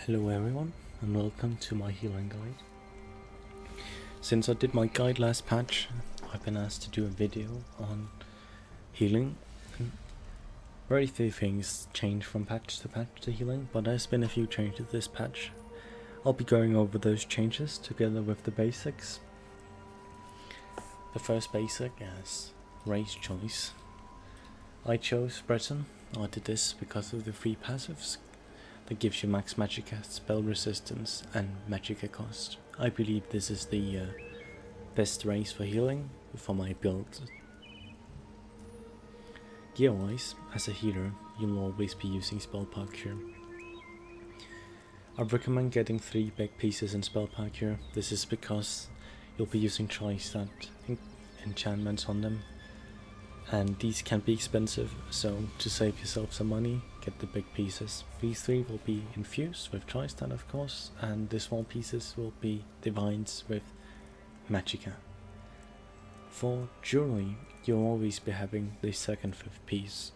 Hello everyone, and welcome to my healing guide. Since I did my guide last patch, I've been asked to do a video on healing. Very few things change from patch to healing, but there's been a few changes this patch. I'll be going over those changes together with the basics. The first basic is race choice. I chose Breton. I did this because of the free passives that gives you max magicka, spell resistance and magicka cost. I believe this is the best race for healing for my build. Gear wise, as a healer, you'll always be using Spellpark Cure. I recommend getting 3 big pieces in Spellpark Cure. This is because you'll be using tri-stat enchantments on them, and these can be expensive, so to save yourself some money, get the big pieces. These 3 will be infused with tri-stat of course, and the small pieces will be divines with magicka. For jewelry, you'll always be having the 2nd, 5th piece,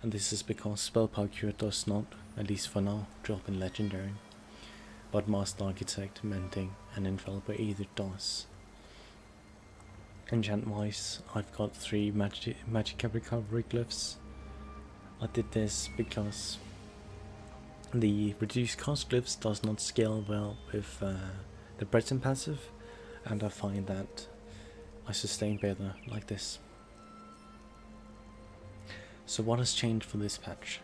and this is because Spellpark Cure does not, at least for now, drop in legendary, but Master Architect, Mending and Infallible either does. Enchant wise, I've got 3 magicka recovery glyphs. I did this because the reduced cost glyphs does not scale well with the Breton passive, and I find that I sustain better like this. So what has changed for this patch?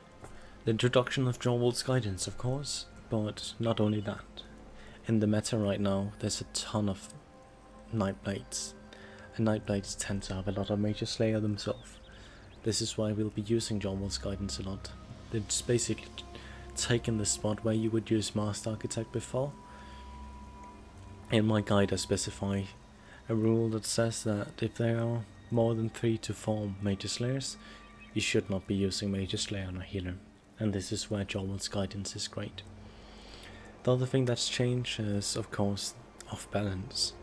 The introduction of Jorwald's guidance of course, but not only that. In the meta right now there's a ton of Nightblades, and Nightblades tend to have a lot of Major Slayer themselves. This is why we'll be using Jorwald's guidance a lot. It's basically taking the spot where you would use Master Architect before. In my guide I specify a rule that says that if there are more than 3 to 4 Major Slayers, you should not be using Major Slayer on a healer, and this is where Jorwald's guidance is great. The other thing that's changed is of course off balance.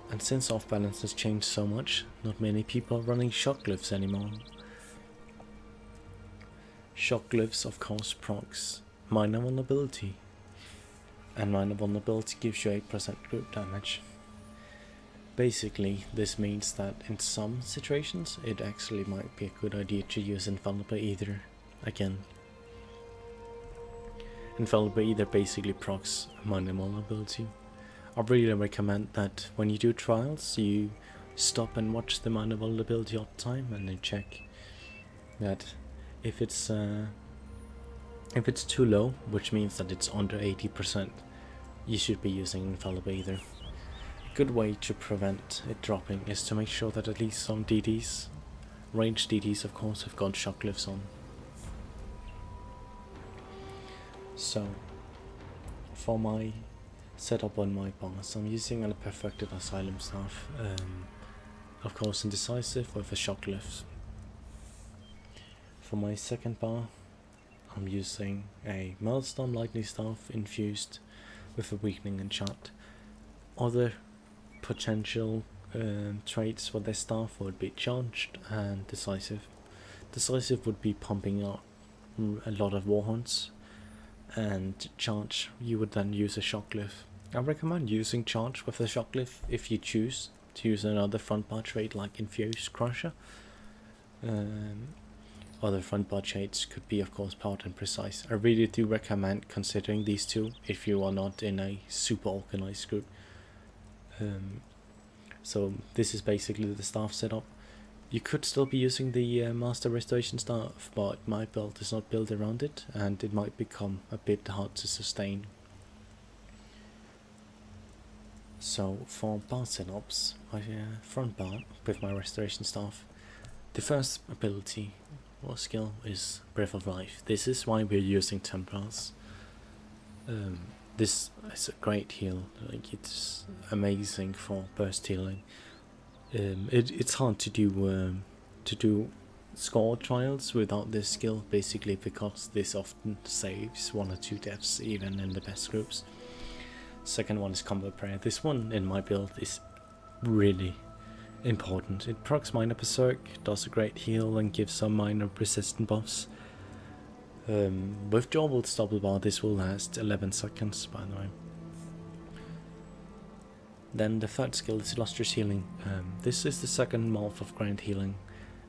And since off balance has changed so much, not many people are running shock glyphs anymore. Shock glyphs of course procs minor vulnerability, and minor vulnerability gives you 8% group damage. Basically this means that in some situations it actually might be a good idea to use Infallible Either again. Infallible Either basically procs minor vulnerability. I really recommend that when you do trials you stop and watch the minor vulnerability all the time, and then check that if it's too low, which means that it's under 80%, you should be using Infallible Either. A good way to prevent it dropping is to make sure that at least some DDs, ranged DDs of course, have got shock glyphs on. So for my setup on my boss, I'm using a perfected Asylum Staff, of course indecisive with a shock glyph. For my second bar, I'm using a Maelstrom Lightning Staff infused with a weakening enchant. Other potential traits for this staff would be charged and decisive. Decisive would be pumping out a lot of warhunts, and charge you would then use a shock glyph. I recommend using charge with a shock glyph if you choose to use another front bar trait like Infused Crusher. Other front bar traits could be of course Powered and Precise. I really do recommend considering these 2 if you are not in a super organized group. So this is basically the staff setup. You could still be using the Master Restoration Staff, but my build is not built around it, and it might become a bit hard to sustain. So for bar setups, my front bar with my Restoration Staff, the first ability or skill is Breath of Life. This is why we're using Templars. This is a great heal, like it's amazing for burst healing. It's hard to do score trials without this skill, basically because this often saves 1 or 2 deaths even in the best groups. Second one is Combo Prayer. This one in my build is really important. It procs minor berserk, does a great heal and gives some minor resistant buffs. With Jorwald's double bar, this will last 11 seconds, by the way. Then the third skill is Illustrious Healing. This is the second morph of Grand Healing.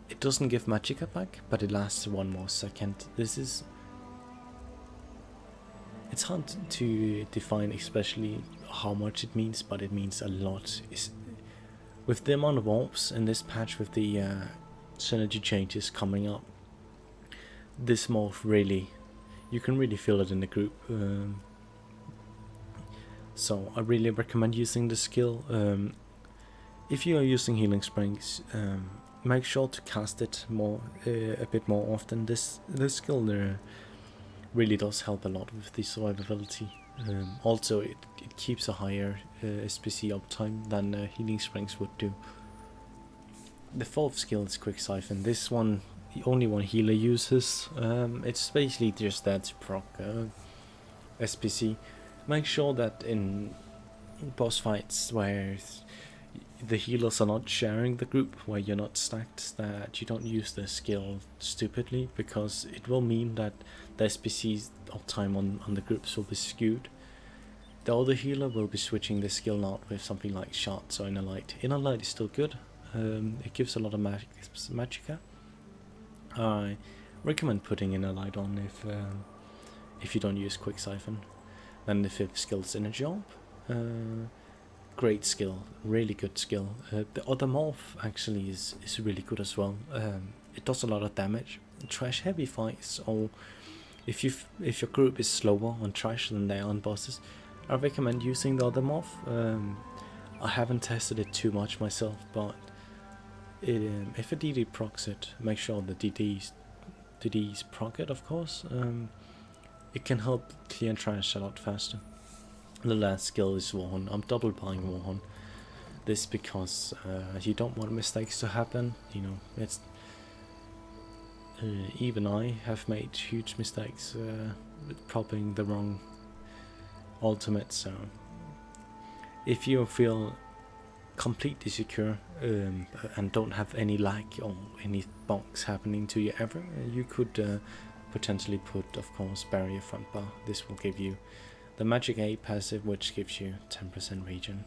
It doesn't give Magicka back, but it lasts 1 more second. It's hard to define especially how much it means, but it means a lot. With the amount of orbs in this patch, with the synergy changes coming up, this morph really, you can really feel it in the group. So I really recommend using this skill. If you are using Healing Springs, make sure to cast it a bit more often. This skill really does help a lot with the survivability. Also, it keeps a higher SPC uptime than Healing Springs would do. The fourth skill is Quick Siphon. This one, the only one healer uses. It's basically just there to proc SPC. Make sure that in boss fights where the healers are not sharing the group, where you're not stacked, that you don't use the skill stupidly, because it will mean that the SPC's uptime on the groups will be skewed. The other healer will be switching the skill out with something like Shots or Inner Light. Inner Light is still good. It gives a lot of Magicka. I recommend putting Inner Light on if you don't use Quick Siphon. Then the fifth skill is Energy Orb. Great skill, really good skill. The other morph actually is really good as well. It does a lot of damage. Trash heavy fights, or if your group is slower on trash than they are on bosses, I recommend using the other morph. I haven't tested it too much myself, but if a DD procs it, make sure the DDs proc it, of course. It can help clear trash a lot faster. The last skill is Warhorn. I'm double buying Warhorn. This because you don't want mistakes to happen. You know, it's even I have made huge mistakes with propping the wrong ultimate. So if you feel completely secure and don't have any lag or any bonks happening to you ever, you could potentially put, of course, Barrier Front Bar. This will give you the Magic 8 passive, which gives you 10% regen.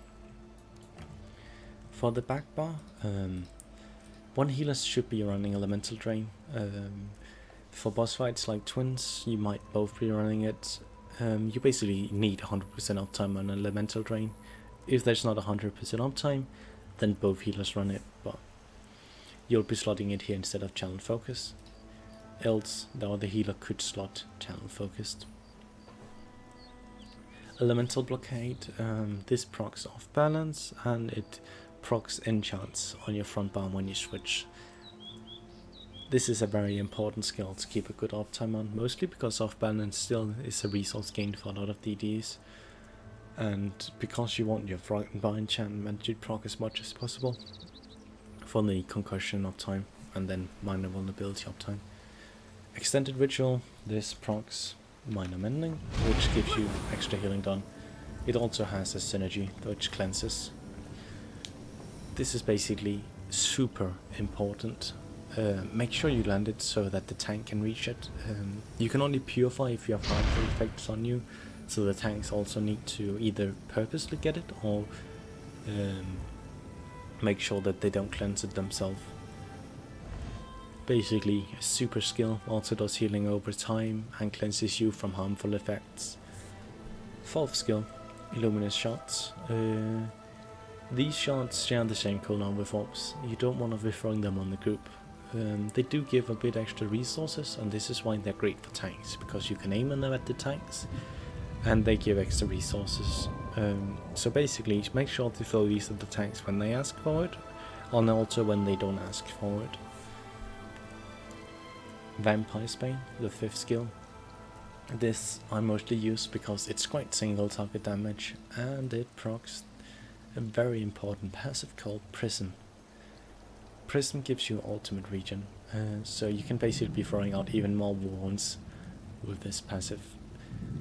For the back bar, one healer should be running Elemental Drain. For boss fights like Twins, you might both be running it. You basically need 100% uptime on Elemental Drain. If there's not 100% uptime, then both healers run it, but you'll be slotting it here instead of Channel Focus. Else, the other healer could slot Channel Focused. Elemental Blockade, this procs off balance, and it procs enchants on your front bar when you switch. This is a very important skill to keep a good uptime on, mostly because off balance still is a resource gain for a lot of DDs, and because you want your front bar enchantment to proc as much as possible for the concussion uptime and then minor vulnerability uptime. Extended Ritual, this procs Minor Mending, which gives you extra healing done. It also has a synergy which cleanses. This is basically super important. Make sure you land it so that the tank can reach it. You can only purify if you have harmful effects on you, so the tanks also need to either purposely get it or make sure that they don't cleanse it themselves. Basically, a super skill, also does healing over time and cleanses you from harmful effects. Fourth skill, Illuminous Shots. These shots share the same cooldown with orbs. You don't want to be throwing them on the group. They do give a bit extra resources, and this is why they're great for tanks, because you can aim on them at the tanks and they give extra resources. So basically, make sure to throw these at the tanks when they ask for it, and also when they don't ask for it. Vampire's Bane, the fifth skill. This I mostly use because it's quite single target damage, and it procs a very important passive called Prism. Prism gives you ultimate regen, so you can basically be throwing out even more wounds with this passive.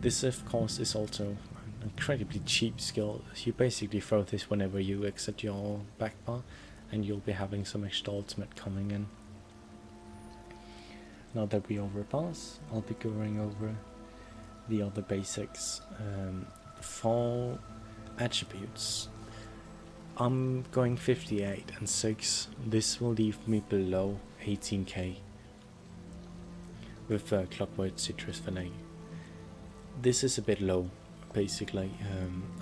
This of course is also an incredibly cheap skill. You basically throw this whenever you exit your back bar and you'll be having some extra ultimate coming in. now that we overpass, I'll be going over the other basics. For attributes, I'm going 58 and 6. This will leave me below 18k with Clockwork Citrus Vanilla. This is a bit low, basically.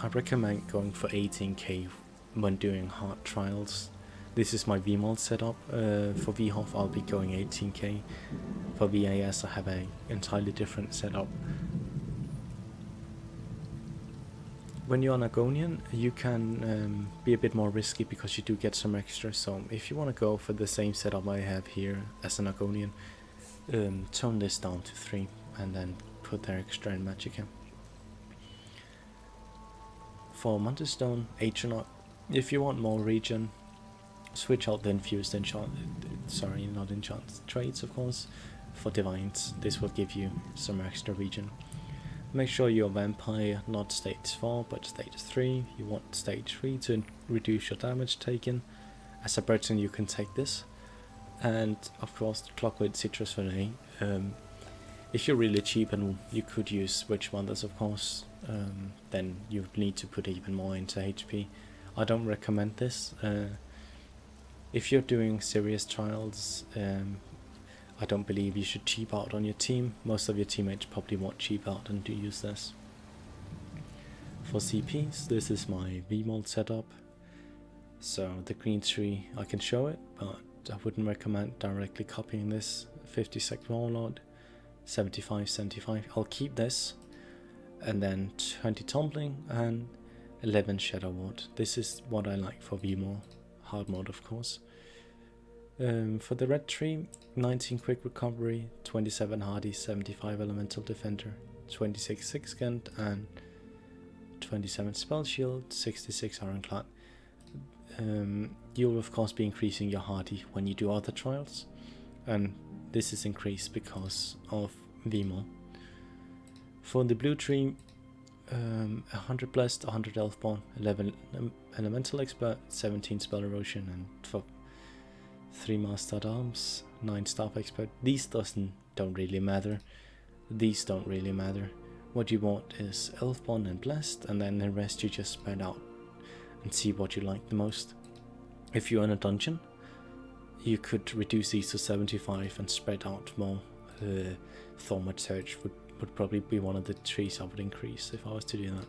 I recommend going for 18k when doing hard trials. This is my VMOD setup. For VHOF I'll be going 18k. For VAS I have an entirely different setup. When you're on Agonian, you can be a bit more risky because you do get some extra. So if you want to go for the same setup I have here as an Agonian, tone this down to 3 and then put the extra in Magicka. For Montestone, Atronach, if you want more regen, switch out the infused traits, of course. For Divines, this will give you some extra regen. Make sure you're Vampire, not stage 4 but stage 3. You want stage 3 to reduce your damage taken. As a Breton you can take this. And of course the Clockwork Citrus Vanilla. If you're really cheap and you could use Witchmother's, of course, then you need to put even more into HP. I don't recommend this. If you're doing serious trials, I don't believe you should cheap out on your team. Most of your teammates probably won't cheap out and do use this. For CPs, this is my VMOD setup. So the green tree, I can show it, but I wouldn't recommend directly copying this. 50 Warlord, 75. I'll keep this, and then 20 Tumbling and 11 Shadow Ward. This is what I like for VMOD, hard mode of course. For the red tree, 19 quick recovery, 27 hardy, 75 elemental defender, 26 sixth-skinned and 27 spell shield, 66 ironclad. You'll of course be increasing your hardy when you do other trials, and this is increased because of VMOD. For the blue tree, 100 blessed, 100 elfborn, 11 elemental expert, 17 spell erosion, and for 3 mastered arms, 9 staff expert. These don't really matter. These don't really matter. What you want is elfborn and blessed, and then the rest you just spread out and see what you like the most. If you're in a dungeon, you could reduce these to 75 and spread out more. Thornwood Surge would probably be one of the trees I would increase if I was to do that.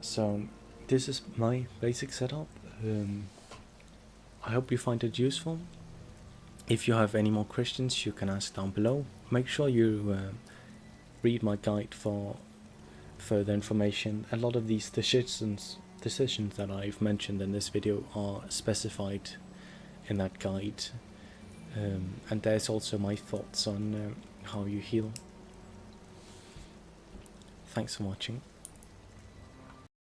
So this is my basic setup. I hope you find it useful. If you have any more questions, you can ask down below. Make sure you read my guide for further information. A lot of these decisions that I've mentioned in this video are specified in that guide, and there's also my thoughts on how you heal. Thanks for watching.